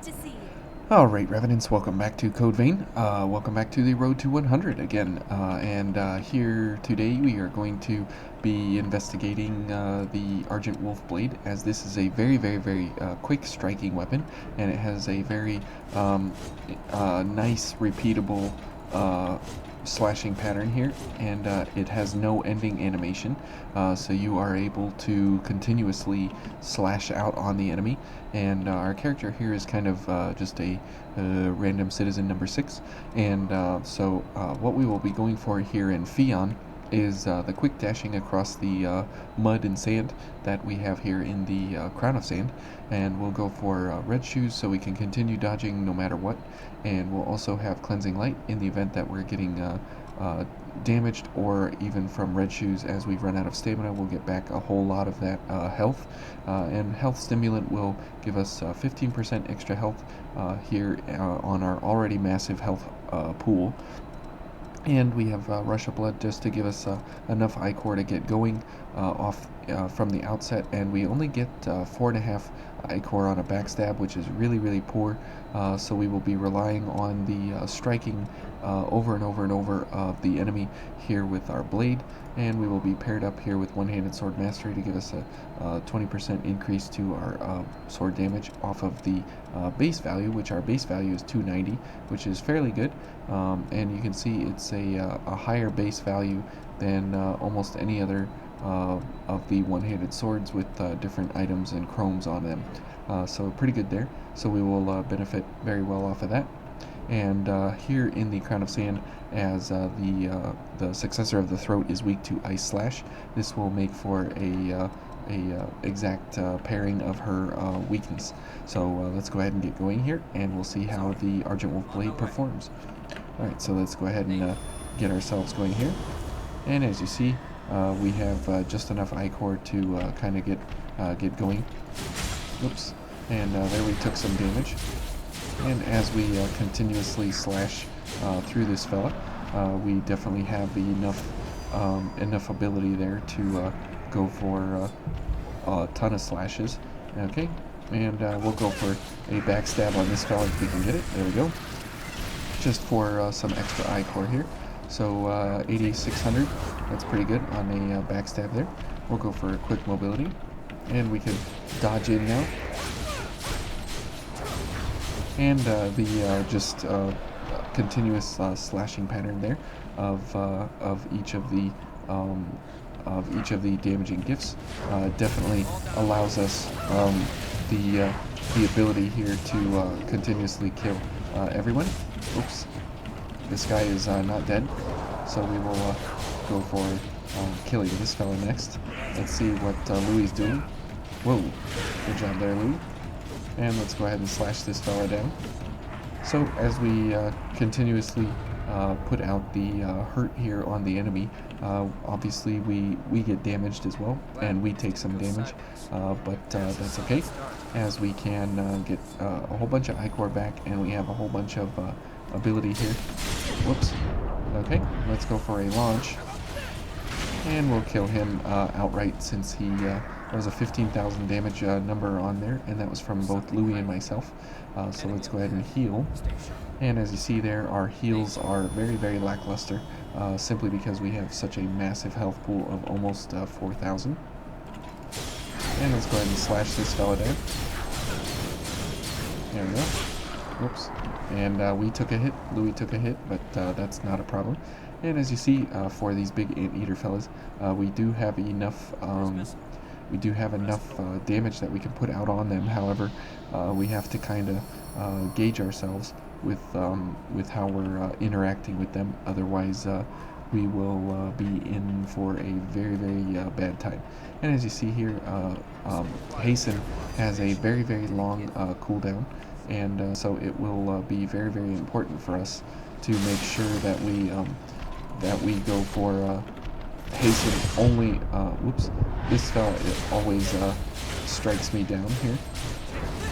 Good to see you. Alright, Revenants, welcome back to Code Vein. Welcome back to the road to 100 again. Here today we are going to be investigating the Argent Wolf Blade, as this is a very quick striking weapon, and it has a very nice, repeatable slashing pattern here, and it has no ending animation, so you are able to continuously slash out on the enemy. And our character here is kind of just a random citizen number 6, and what we will be going for here in Fionn is the quick dashing across the mud and sand that we have here in the Crown of Sand, and we'll go for red shoes so we can continue dodging no matter what, and we'll also have cleansing light in the event that we're getting damaged, or even from red shoes as we run out of stamina. We'll get back a whole lot of that health, and health stimulant will give us 15% extra health here on our already massive health pool. And we have Rush of Blood just to give us enough ichor to get going off from the outset, and we only get 4.5 ichor on a backstab, which is really poor, so we will be relying on the striking over and over of the enemy here with our blade, and we will be paired up here with one-handed sword mastery to give us a 20% increase to our sword damage off of the base value, which our base value is 290, which is fairly good. And you can see it's a higher base value than almost any other of the one-handed swords with different items and chromes on them. So pretty good there. So we will benefit very well off of that. And here in the Crown of Sand, as the Successor of the Throat is weak to Ice Slash, this will make for a exact pairing of her weakness. So let's go ahead and get going here, and we'll see how the Argent Wolf Blade performs. Alright, so let's go ahead and get ourselves going here. And as you see, we have just enough ichor to kind of get going. Oops. And there we took some damage. And as we continuously slash through this fella, we definitely have enough ability there to go for a ton of slashes. Okay, and we'll go for a backstab on this fella if we can get it. There we go. Just for some extra ichor here. So 8600, that's pretty good on a backstab there. We'll go for a quick mobility, and we can dodge in now. And the just continuous slashing pattern there of each of the damaging gifts definitely allows us the ability here to continuously kill everyone. Oops, this guy is not dead, so we will go for killing this fella next. Let's see what Louis is doing. Whoa, good job there, Louis. And let's go ahead and slash this fella down. So as we continuously put out the hurt here on the enemy, obviously we get damaged as well, and we take some damage, but that's okay, as we can get a whole bunch of ichor back, and we have a whole bunch of ability here. Whoops. Okay, let's go for a launch, and we'll kill him outright, since he there was a 15,000 damage number on there, and that was from both Louis and myself. So let's go ahead and heal. And as you see there, our heals are very lackluster, simply because we have such a massive health pool of almost 4,000. And let's go ahead and slash this fella down. There we go. Whoops. And we took a hit, Louis took a hit, but that's not a problem. And as you see, for these big anteater fellas, we do have enough damage that we can put out on them. However, we have to kind of gauge ourselves with how we're interacting with them. Otherwise, we will be in for a very bad time. And as you see here, Hasten has a very long cooldown, and so it will be very important for us to make sure that we go for Hasten only. Whoops, this fella always strikes me down here,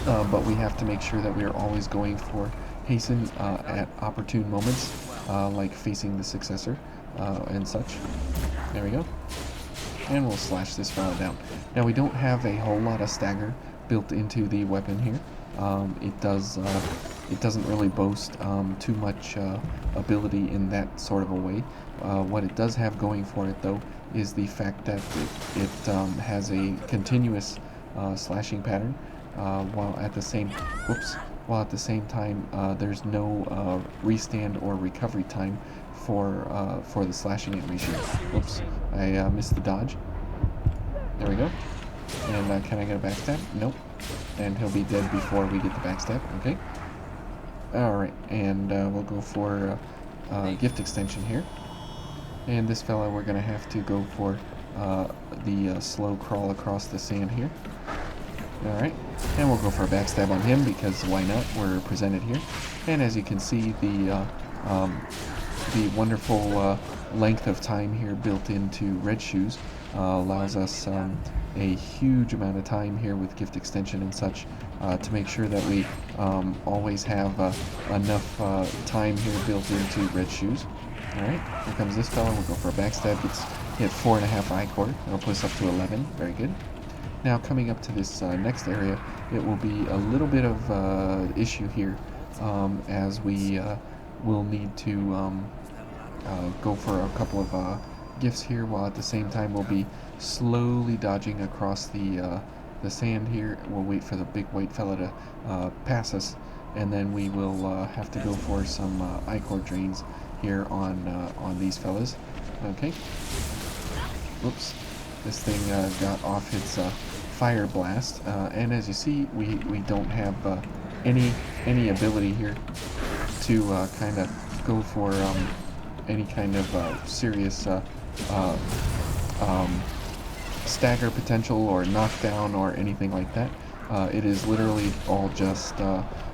but we have to make sure that we are always going for Hasten at opportune moments, like facing the Successor and such. There we go. And we'll slash this fella down. Now we don't have a whole lot of stagger built into the weapon here, it doesn't really boast too much ability in that sort of a way. What it does have going for it, though, is the fact that it has a continuous slashing pattern, while at the same time there's no restand or recovery time for the slashing animation. Whoops, I missed the dodge. There we go. And can I get a backstab? Nope. And he'll be dead before we get the backstab. Okay. Alright, and we'll go for gift extension here. And this fella, we're going to have to go for the slow crawl across the sand here. Alright, and we'll go for a backstab on him because why not? We're presented here. And as you can see, the wonderful length of time here built into Red Shoes allows us a huge amount of time here with gift extension and such to make sure that we always have enough time here built into Red Shoes. Alright, here comes this fellow. We'll go for a backstab. Gets hit 4.5 I-cord. It'll put us up to 11. Very good. Now coming up to this next area, it will be a little bit of issue here as we will need to go for a couple of gifts here, while at the same time we'll be slowly dodging across the sand here. We'll wait for the big white fella to pass us, and then we will have to go for some I-cord drains here on these fellas. Okay. Whoops. This thing got off its fire blast, and as you see, we don't have any ability here to kind of go for any kind of serious stagger potential or knockdown or anything like that. It is literally all just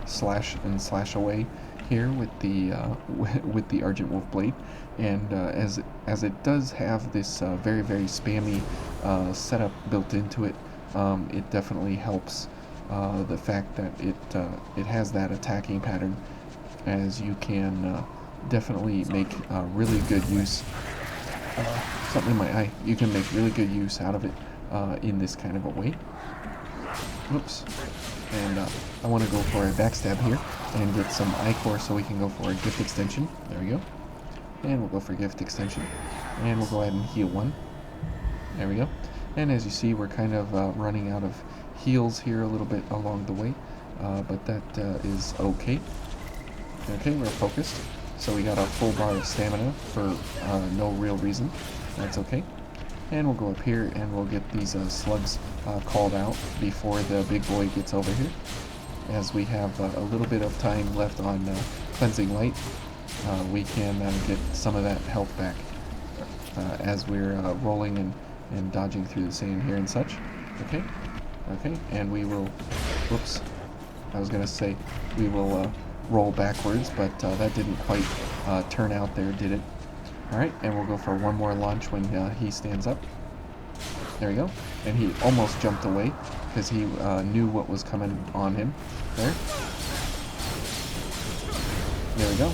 slash and slash away here with the Argent Wolf Blade, and as it does have this very spammy setup built into it, it definitely helps the fact that it has that attacking pattern, as you can definitely make really good use. Something in my eye. You can make really good use out of it in this kind of a way. Oops. And I want to go for a backstab here and get some I-core so we can go for a gift extension. There we go. And we'll go for gift extension. And we'll go ahead and heal one. There we go. And as you see, we're kind of running out of heals here a little bit along the way. But that is okay. Okay, we're focused. So we got a full bar of stamina for no real reason. That's okay. And we'll go up here and we'll get these slugs called out before the big boy gets over here. As we have a little bit of time left on Cleansing Light, we can get some of that health back as we're rolling and dodging through the sand here and such. Okay, okay, and we will, whoops, I was going to say we will roll backwards, but that didn't quite turn out there, did it? Alright, and we'll go for one more launch when he stands up. There we go. And he almost jumped away because he knew what was coming on him. There. There we go.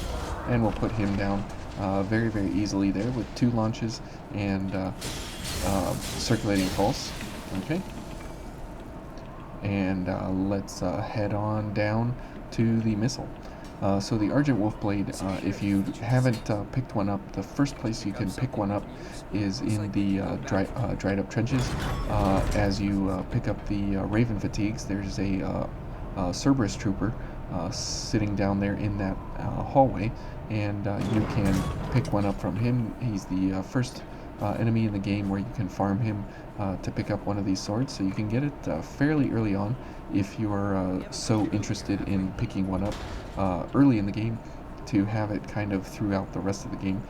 And we'll put him down very easily there with 2 launches and circulating pulse. Okay. And let's head on down to the missile. So the Argent Wolf Blade, if you haven't picked one up, the first place you can pick one up is in the dried up trenches. As you pick up the Raven Fatigues, there's a Cerberus Trooper sitting down there in that hallway, and you can pick one up from him. He's the first enemy in the game where you can farm him to pick up one of these swords, so you can get it fairly early on if you're so interested in picking one up early in the game to have it kind of throughout the rest of the game.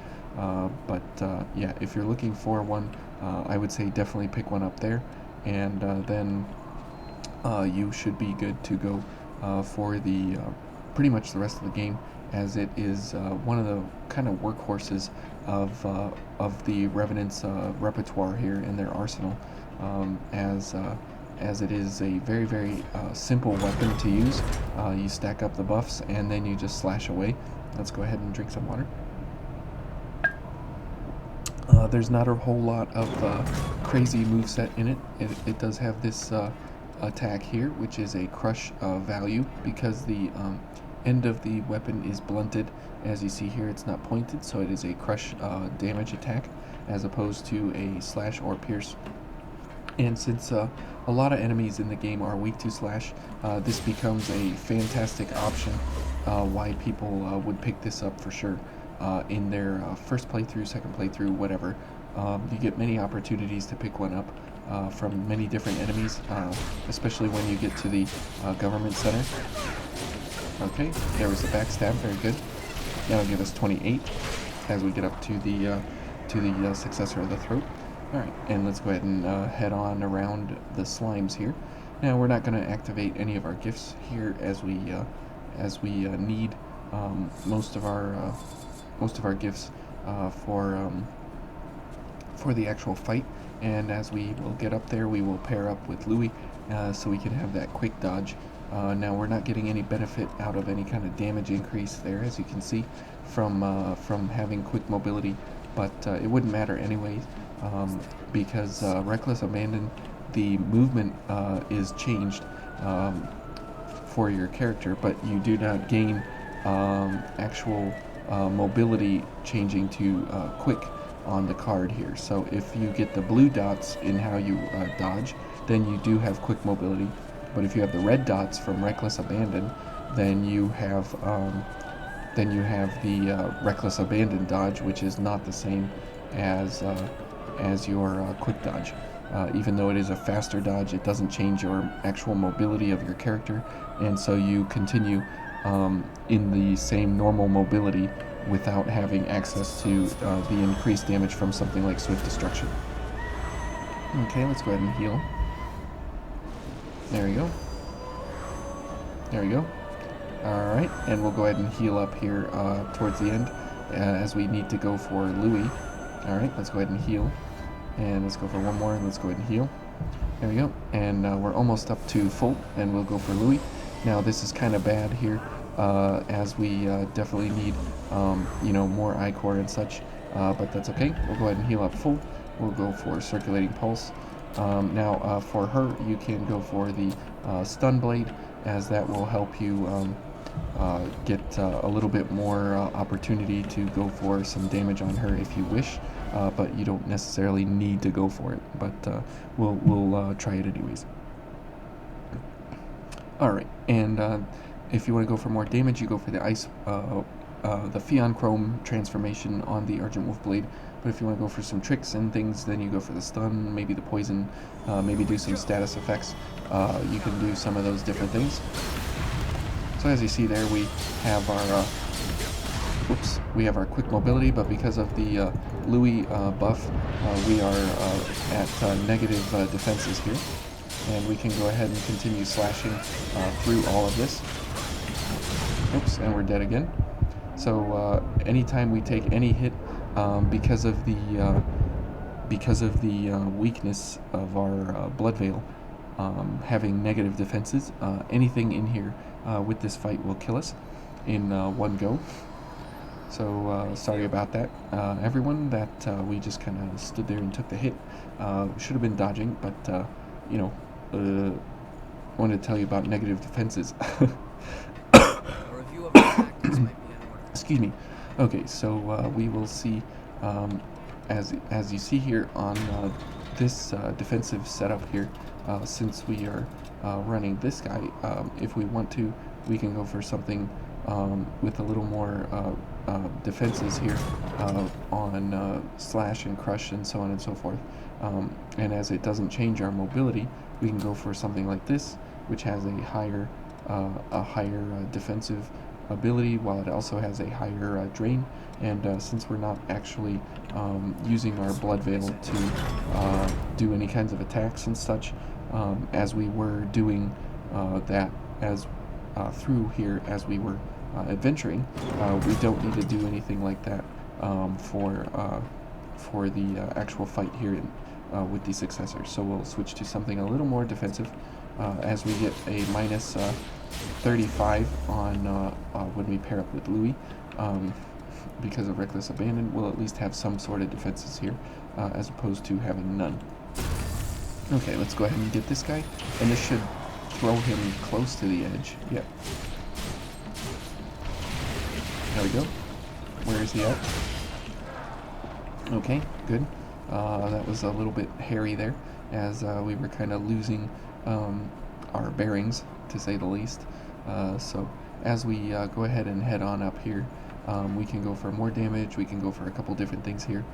But yeah, if you're looking for one, I would say definitely pick one up there, and then you should be good to go for the pretty much the rest of the game, as it is one of the kind of workhorses of the Revenant's repertoire here in their arsenal, as it is a very simple weapon to use. You stack up the buffs and then you just slash away. Let's go ahead and drink some water. There's not a whole lot of crazy moveset in it. It does have this attack here, which is a crush value, because the end of the weapon is blunted. As you see here, it's not pointed, so it is a crush damage attack as opposed to a slash or pierce. And since a lot of enemies in the game are weak to slash, this becomes a fantastic option why people would pick this up for sure in their first playthrough, second playthrough, whatever. You get many opportunities to pick one up from many different enemies, especially when you get to the government center. Okay, there was the backstab, very good. That'll give us 28 as we get up to the Successor of the Throat. Alright, and let's go ahead and head on around the slimes here. Now, we're not going to activate any of our gifts here as we need most of our gifts for the actual fight. And as we will get up there, we will pair up with Louis so we can have that quick dodge. Now, we're not getting any benefit out of any kind of damage increase there, as you can see, from having quick mobility, but it wouldn't matter anyways. Because Reckless Abandon, the movement is changed for your character, but you do not gain actual mobility changing to quick on the card here. So if you get the blue dots in how you dodge, then you do have quick mobility. But if you have the red dots from Reckless Abandon, then you have the Reckless Abandon dodge, which is not the same as your quick dodge. Even though it is a faster dodge, it doesn't change your actual mobility of your character, and so you continue in the same normal mobility without having access to the increased damage from something like Swift Destruction. Okay, let's go ahead and heal. There we go. There we go. Alright, and we'll go ahead and heal up here towards the end as we need to go for Louis. Alright, let's go ahead and heal. And let's go for one more, and let's go ahead and heal. There we go. And we're almost up to full, and we'll go for Louis. Now, this is kind of bad here, as we definitely need, more Ichor and such, but that's okay. We'll go ahead and heal up full. We'll go for Circulating Pulse. Now, for her, you can go for the Stun Blade, as that will help you get a little bit more opportunity to go for some damage on her if you wish, but you don't necessarily need to go for it, but we'll try it anyways. Alright, and if you want to go for more damage, you go for the ice, the Fionn Chrome transformation on the Argent Wolf Blade. But if you want to go for some tricks and things, then you go for the stun, maybe the poison, maybe do some status effects. You can do some of those different things. So as you see there, we have our quick mobility, but because of the Louis buff, we are at negative defenses here. And we can go ahead and continue slashing through all of this. Oops, and we're dead again. So anytime we take any hit, because of the weakness of our Blood Veil, having negative defenses, anything in here with this fight will kill us in one go. So sorry about that, everyone, that we just kind of stood there and took the hit. Should have been dodging, but wanted to tell you about negative defenses. Excuse me. Okay, so we will see, as you see here on this defensive setup here, since we are running this guy, if we want to, we can go for something with a little more defenses here on slash and crush and so on and so forth. And as it doesn't change our mobility, we can go for something like this, which has a higher defensive ability, while it also has a higher drain. And since we're not actually using our Blood Veil to do any kinds of attacks and such, as we were doing that as through here as we were adventuring, we don't need to do anything like that for the actual fight here with the Successor. So we'll switch to something a little more defensive, as we get a minus 35 on when we pair up with Louis. Because of Reckless Abandon, we'll at least have some sort of defenses here, as opposed to having none. Okay, let's go ahead and get this guy, and this should throw him close to the edge. Yep. There we go. Where is he at? Okay, good. That was a little bit hairy there, as we were kind of losing our bearings, to say the least. So as we go ahead and head on up here, we can go for more damage, we can go for a couple different things here,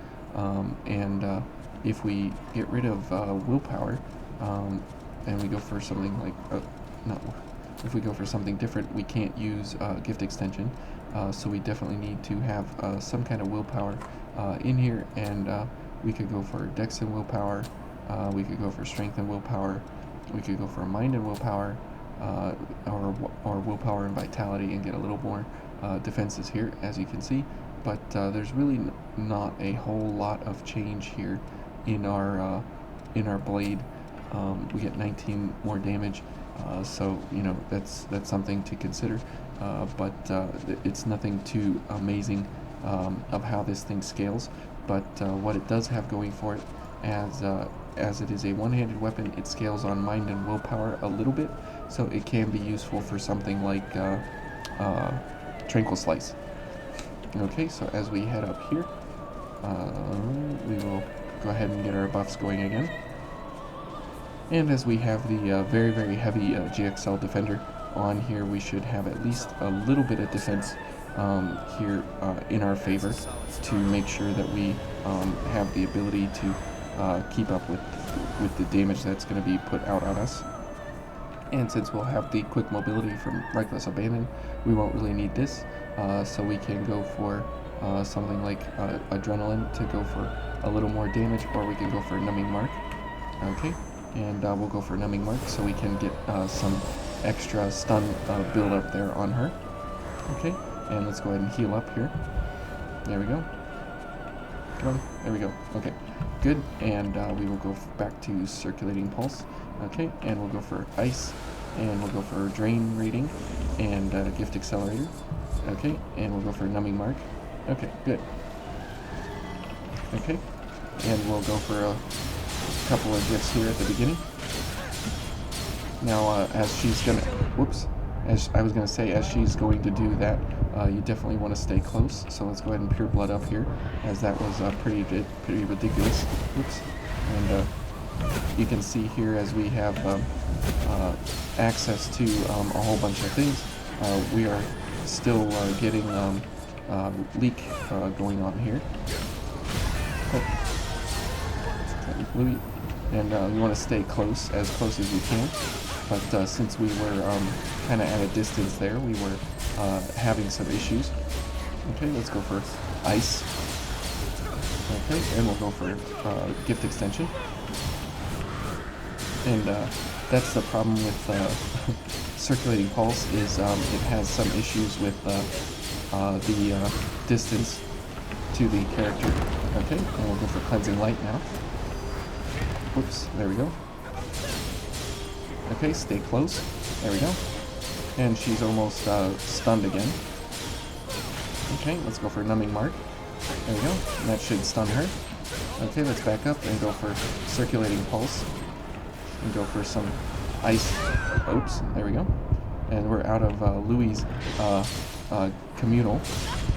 and if we get rid of willpower, and we go for something like, if we go for something different, we can't use gift extension, so we definitely need to have some kind of willpower in here, and we could go for dex and willpower, we could go for strength and willpower, we could go for mind and willpower, or willpower and vitality, and get a little more defenses here, as you can see. But there's really not a whole lot of change here in our blade. We get 19 more damage, so you know that's something to consider. But it's nothing too amazing of how this thing scales. But what it does have going for it, as it is a one-handed weapon, it scales on mind and willpower a little bit, so it can be useful for something like Tranquil Slice. Okay, so as we head up here, we will go ahead and get our buffs going again. And as we have the very, very heavy GXL Defender on here, we should have at least a little bit of defense here in our favor to make sure that we have the ability to keep up with the damage that's going to be put out on us. And since we'll have the quick mobility from Reckless Abandon, we won't really need this, so we can go for something like Adrenaline to go for a little more damage, or we can go for Numbing Mark. Okay, and we'll go for Numbing Mark so we can get some extra stun build up there on her. Okay, and let's go ahead and heal up here. There we go. Come on, there we go. Okay, good, and we will go back to Circulating Pulse. Okay, and we'll go for Ice, and we'll go for Drain Rating, and Gift Accelerator. Okay, and we'll go for Numbing Mark. Okay, good. Okay, and we'll go for a couple of gifts here at the beginning. Now, as she's gonna, as I was gonna say, as she's going to do that, you definitely want to stay close. So let's go ahead and Pure Blood up here, as that was pretty ridiculous. Whoops, and you can see here as we have access to a whole bunch of things, we are still getting leak going on here. And you want to stay close as you can. But since we were kind of at a distance there, we were having some issues. Okay, let's go for Ice. Okay, and we'll go for Gift Extension. And that's the problem with Circulating Pulse, is it has some issues with the distance to the character. Okay, and we'll go for Cleansing Light now. Whoops, there we go. Okay, stay close. There we go. And she's almost stunned again. Okay, let's go for Numbing Mark. There we go. And that should stun her. Okay, let's back up and go for Circulating Pulse. And go for some Ice. Oops, there we go. And we're out of Louis' Communal.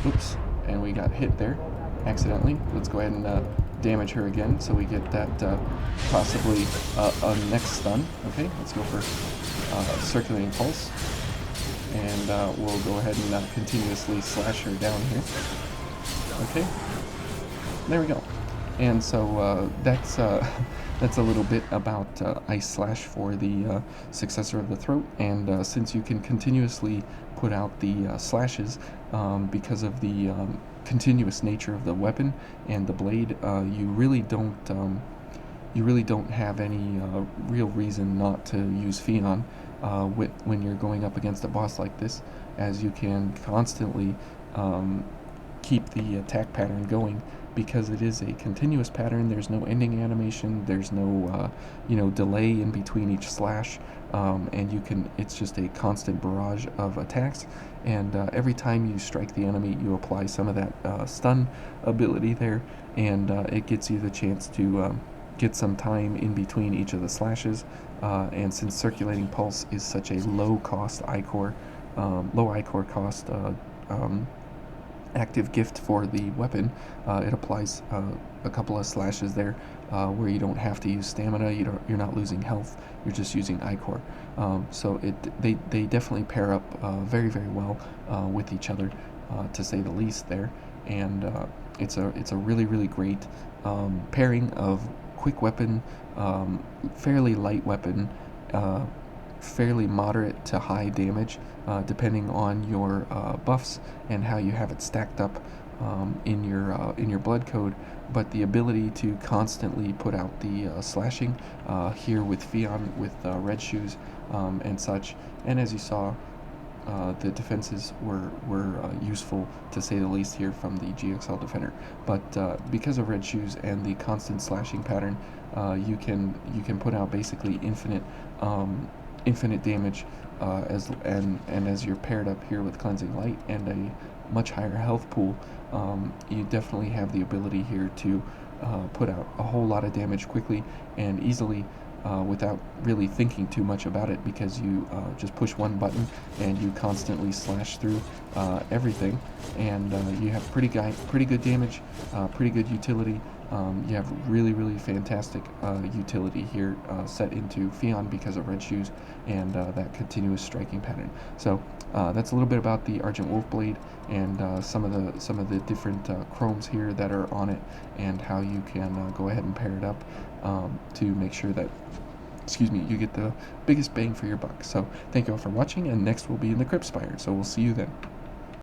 Oops, and we got hit there accidentally. Let's go ahead and damage her again, so we get that possibly a next stun. Okay, let's go for Circulating Pulse, and we'll go ahead and continuously slash her down here. Okay, there we go. And so that's a little bit about Ice Slash for the Successor of the Throat. And since you can continuously put out the slashes because of the continuous nature of the weapon and the blade, you really don't have any real reason not to use Fionn when you're going up against a boss like this, as you can constantly keep the attack pattern going, because it is a continuous pattern. There's no ending animation, there's no delay in between each slash, and it's just a constant barrage of attacks, and every time you strike the enemy, you apply some of that stun ability there, and it gets you the chance to get some time in between each of the slashes, and since Circulating Pulse is such a low cost ichor, low ichor cost active gift for the weapon, it applies a couple of slashes there where you don't have to use stamina, you're not losing health, you're just using ichor. So they definitely pair up very, very well with each other, to say the least there. And it's a really, really great pairing of quick weapon, fairly light weapon, fairly moderate to high damage, depending on your buffs and how you have it stacked up in your blood code. But the ability to constantly put out the slashing here with Fionn with red shoes and such, and as you saw, the defenses were useful to say the least here from the GXL defender. But because of red shoes and the constant slashing pattern, you can put out basically infinite damage, as you're paired up here with Cleansing Light and a much higher health pool. You definitely have the ability here to put out a whole lot of damage quickly and easily, without really thinking too much about it, because you just push one button and you constantly slash through everything, and you have pretty good damage, pretty good utility. You have really, really fantastic utility here set into Fionn because of red shoes and that continuous striking pattern. So that's a little bit about the Argent Wolf Blade and some of the different chromes here that are on it, and how you can go ahead and pair it up to make sure that, you get the biggest bang for your buck. So thank you all for watching, and next we'll be in the Crypt Spire, so we'll see you then.